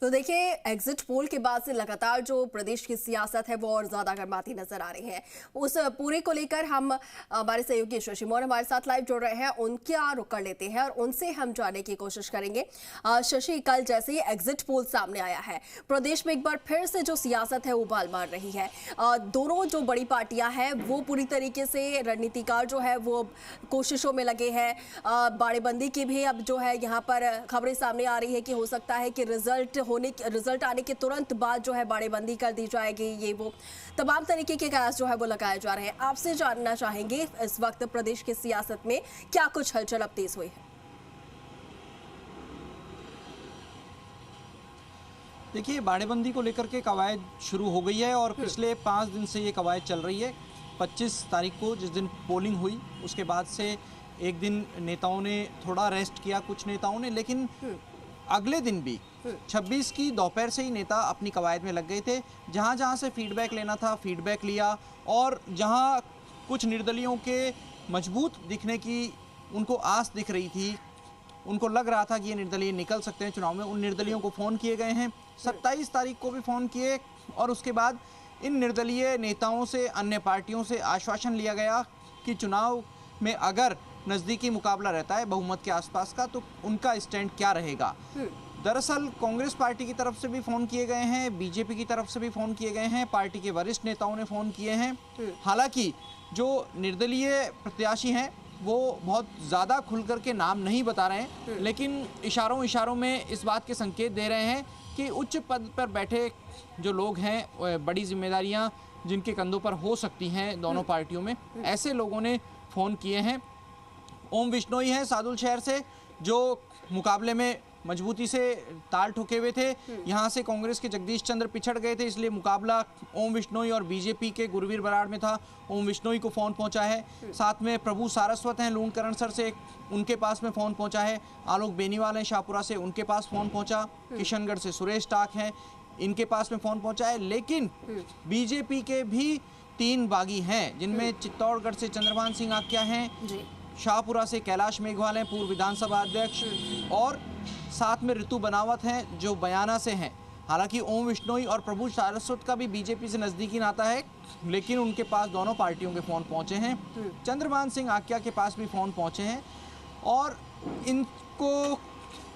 तो देखिए, exit poll के बाद से लगातार जो प्रदेश की सियासत है वो और ज्यादा गर्माती नजर आ रही है। उस पूरे को लेकर हम हमारे सहयोगी शशि मौर्य हमारे साथ लाइव जुड़ रहे हैं, उनका रुख कर लेते हैं और उनसे हम जानने की कोशिश करेंगे। शशि, कल जैसे ही एग्जिट पोल सामने आया है, प्रदेश में एक बार फिर से जो सियासत है उबाल मार रही है। दोनों जो बड़ी पार्टियां हैं वो पूरी तरीके से रणनीतिकार जो है वो कोशिशों में लगे हैं। बाड़ेबंदी की भी अब जो है यहाँ पर खबरें सामने आ रही है कि हो सकता है कि रिजल्ट आने के तुरंत बाद जो है बाड़ेबंदी कर दी जाएगी। ये वो तमाम तरीके के कयास जो है वो लगाए जा रहे हैं। आपसे जानना चाहेंगे इस वक्त प्रदेश की सियासत में क्या कुछ हलचल अब तेज हुई है? देखिए, बाड़ेबंदी को लेकर के कवायद शुरू हो गई है और पिछले 5 दिन से ये कवायद चल रही है। 25 तारीख को जिस दिन पोलिंग हुई उसके बाद से एक दिन नेताओं ने थोड़ा रेस्ट किया, कुछ नेताओं ने, लेकिन अगले दिन भी 26 की दोपहर से ही नेता अपनी कवायद में लग गए थे। जहाँ जहाँ से फीडबैक लेना था फीडबैक लिया, और जहाँ कुछ निर्दलियों के मजबूत दिखने की उनको आस दिख रही थी, उनको लग रहा था कि ये निर्दलीय निकल सकते हैं चुनाव में, उन निर्दलियों को फ़ोन किए गए हैं। 27 तारीख को भी फ़ोन किए और उसके बाद इन निर्दलीय नेताओं से, अन्य पार्टियों से आश्वासन लिया गया कि चुनाव में अगर नज़दीकी मुकाबला रहता है बहुमत के आसपास का, तो उनका स्टैंड क्या रहेगा। दरअसल कांग्रेस पार्टी की तरफ से भी फ़ोन किए गए हैं, बीजेपी की तरफ से भी फ़ोन किए गए हैं, पार्टी के वरिष्ठ नेताओं ने फ़ोन किए हैं। हालांकि जो निर्दलीय प्रत्याशी हैं वो बहुत ज़्यादा खुल कर के नाम नहीं बता रहे हैं, लेकिन इशारों में इस बात के संकेत दे रहे हैं कि उच्च पद पर बैठे जो लोग हैं, बड़ी जिम्मेदारियां जिनके कंधों पर हो सकती हैं दोनों पार्टियों में, ऐसे लोगों ने फ़ोन किए हैं। ओम विश्नोई हैं सादुल शहर से, जो मुकाबले में मजबूती से ताल ठोके हुए थे। यहाँ से कांग्रेस के जगदीश चंद्र पिछड़ गए थे, इसलिए मुकाबला ओम विश्नोई और बीजेपी के गुरवीर बराड़ में था। ओम विश्नोई को फ़ोन पहुँचा है। साथ में प्रभु सारस्वत हैं लूणकरणसर से, उनके पास में फ़ोन पहुँचा है। आलोक बेनीवाल हैं शाहपुरा से, उनके पास फ़ोन पहुँचा। किशनगढ़ से सुरेश टाक हैं, इनके पास में फ़ोन पहुँचा है। लेकिन बीजेपी के भी 3 बागी हैं, जिनमें चित्तौड़गढ़ से चंद्रभान सिंह आक्या हैं, शाहपुरा से कैलाश मेघवाल हैं पूर्व विधानसभा अध्यक्ष, और साथ में ऋतु बनावत हैं जो बयाना से हैं। हालांकि ओम विश्नोई और प्रभु सारस्वत का भी बीजेपी से नज़दीकी नाता है, लेकिन उनके पास दोनों पार्टियों के फ़ोन पहुंचे हैं। चंद्रभान सिंह आक्या के पास भी फ़ोन पहुंचे हैं और इनको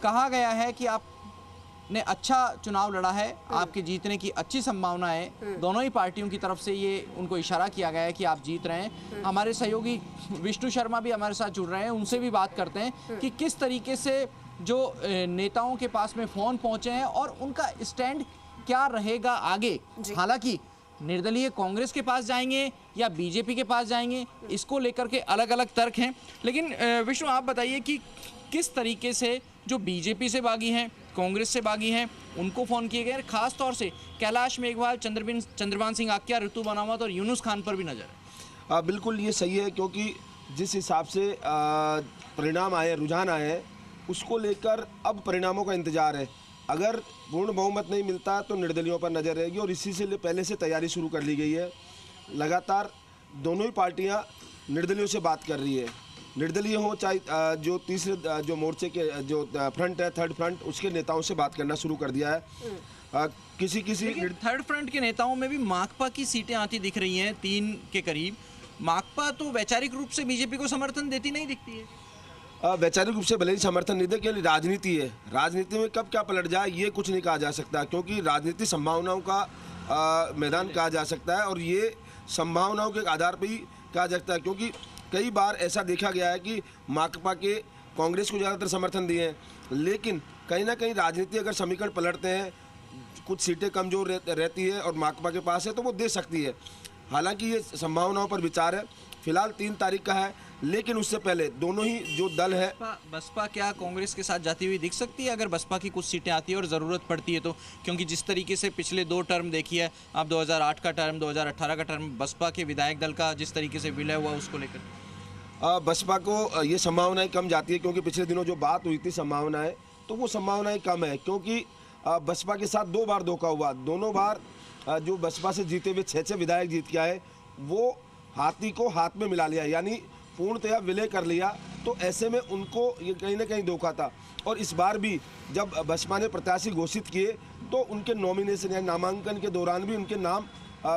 कहा गया है कि आपने अच्छा चुनाव लड़ा है, आपके जीतने की अच्छी संभावना है। दोनों ही पार्टियों की तरफ से ये उनको इशारा किया गया है कि आप जीत रहे हैं। हमारे सहयोगी विष्णु शर्मा भी हमारे साथ जुड़ रहे हैं, उनसे भी बात करते हैं कि किस तरीके से जो नेताओं के पास में फ़ोन पहुंचे हैं और उनका स्टैंड क्या रहेगा आगे। हालांकि निर्दलीय कांग्रेस के पास जाएंगे या बीजेपी के पास जाएंगे, इसको लेकर के अलग अलग तर्क हैं। लेकिन विष्णु, आप बताइए कि किस तरीके से जो बीजेपी से बागी हैं, कांग्रेस से बागी हैं, उनको फ़ोन किए गए, खास तौर से कैलाश मेघवाल, चंद्रभान सिंह आक्या, ऋतु बनावत और यूनुस खान पर भी नज़र। बिल्कुल ये सही है, क्योंकि जिस हिसाब से परिणाम आए, रुझान आए हैं, उसको लेकर अब परिणामों का इंतजार है। अगर पूर्ण बहुमत नहीं मिलता तो निर्दलियों पर नज़र रहेगी, और इसी से पहले से तैयारी शुरू कर ली गई है। लगातार दोनों ही पार्टियां निर्दलियों से बात कर रही है। निर्दलीय हो चाहे जो तीसरे जो मोर्चे के जो फ्रंट है, थर्ड फ्रंट, उसके नेताओं से बात करना शुरू कर दिया है। किसी थर्ड फ्रंट के नेताओं में भी माकपा की सीटें आती दिख रही हैं 3 के करीब। माकपा तो वैचारिक रूप से बीजेपी को समर्थन देती नहीं दिखती है। वैचारिक रूप से भले ही समर्थन नहीं दे, केवल राजनीति है। राजनीति में कब क्या पलट जाए ये कुछ नहीं कहा जा सकता, क्योंकि राजनीति संभावनाओं का मैदान कहा जा सकता है, और ये संभावनाओं के आधार पर ही कहा जा सकता है। क्योंकि कई बार ऐसा देखा गया है कि माकपा के कांग्रेस को ज़्यादातर समर्थन दिए हैं, लेकिन कहीं ना कहीं राजनीति अगर समीकरण पलटते हैं, कुछ सीटें कमज़ोर रहती है और माकपा के पास है तो वो दे सकती है। हालांकि ये संभावनाओं पर विचार है। फिलहाल 3 तारीख का है, लेकिन उससे पहले दोनों ही जो दल है, बसपा क्या कांग्रेस के साथ जाती हुई दिख सकती है अगर बसपा की कुछ सीटें आती है और ज़रूरत पड़ती है तो? क्योंकि जिस तरीके से पिछले 2 टर्म देखी है, आप 2008 का टर्म, 2018 का टर्म, बसपा के विधायक दल का जिस तरीके से विलय हुआ, उसको लेकर बसपा को ये संभावनाएं कम जाती है। क्योंकि पिछले दिनों जो बात हुई थी संभावनाएं, तो वो संभावनाएं कम है, क्योंकि बसपा के साथ 2 बार धोखा हुआ। दोनों बार जो बसपा से जीते हुए 6 विधायक जीत के आए, वो हाथी को हाथ में मिला लिया, यानी पूर्णतया विलय कर लिया। तो तो ऐसे में उनको ये कहीं ना कहीं धोखा था। और इस बार भी जब बसपा ने प्रत्याशी घोषित किए तो उनके नॉमिनेशन या नामांकन के दौरान भी उनके नाम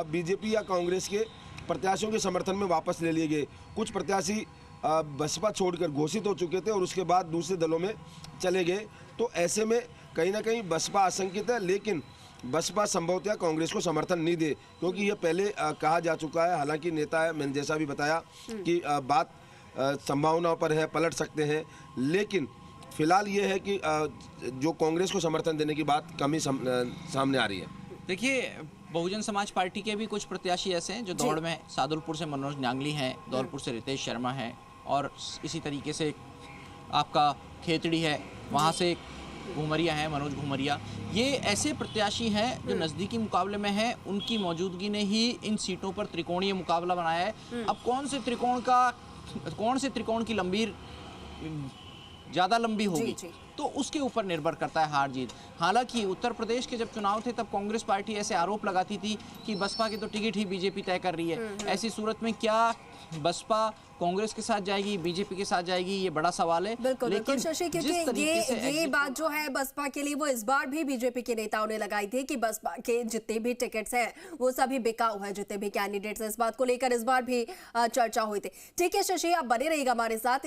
बीजेपी या कांग्रेस के प्रत्याशियों के समर्थन में वापस ले लिए गए। कुछ प्रत्याशी बसपा छोड़कर घोषित हो चुके थे और उसके बाद दूसरे दलों में चले गए। तो ऐसे में कहीं ना कहीं बसपा आशंकित है, लेकिन बसपा संभवतः कांग्रेस को समर्थन नहीं दे, क्योंकि ये पहले कहा जा चुका है। हालांकि नेता है, मैंने जैसा भी बताया कि बात संभावनाओं पर है, पलट सकते हैं, लेकिन फिलहाल ये है कि जो कांग्रेस को समर्थन देने की बात कम ही सामने आ रही है। देखिए, बहुजन समाज पार्टी के भी कुछ प्रत्याशी ऐसे हैं जो दौड़ में, सादुलपुर से मनोज नांगली हैं, धौलपुर से रितेश शर्मा हैं, और इसी तरीके से आपका खेतड़ी है, वहाँ से घुमरिया है, मनोज घुमरिया। ये ऐसे प्रत्याशी हैं जो नज़दीकी मुकाबले में हैं, उनकी मौजूदगी ने ही इन सीटों पर त्रिकोणीय मुकाबला बनाया है। अब कौन से त्रिकोण की लंबी ज़्यादा लंबी होगी तो उसके ऊपर निर्भर करता है हार जीत। हालांकि उत्तर प्रदेश के जब चुनाव थे तब कांग्रेस पार्टी ऐसे आरोप लगाती थी कि बसपा की तो टिकट ही बीजेपी तय कर रही है। ऐसी सूरत में क्या बसपा कांग्रेस के साथ जाएगी, बीजेपी के साथ जाएगी, ये बड़ा सवाल है। बिल्कुल शशि, क्योंकि ये बात जो है बसपा के लिए वो इस बार भी बीजेपी के नेताओं ने लगाई थी कि बसपा के जितने भी टिकट्स हैं वो सभी बिकाऊ हैं, जितने भी कैंडिडेट्स हैं। इस बात को लेकर इस बार भी चर्चा हुई थी। ठीक है शशि, आप बने रहिएगा हमारे साथ।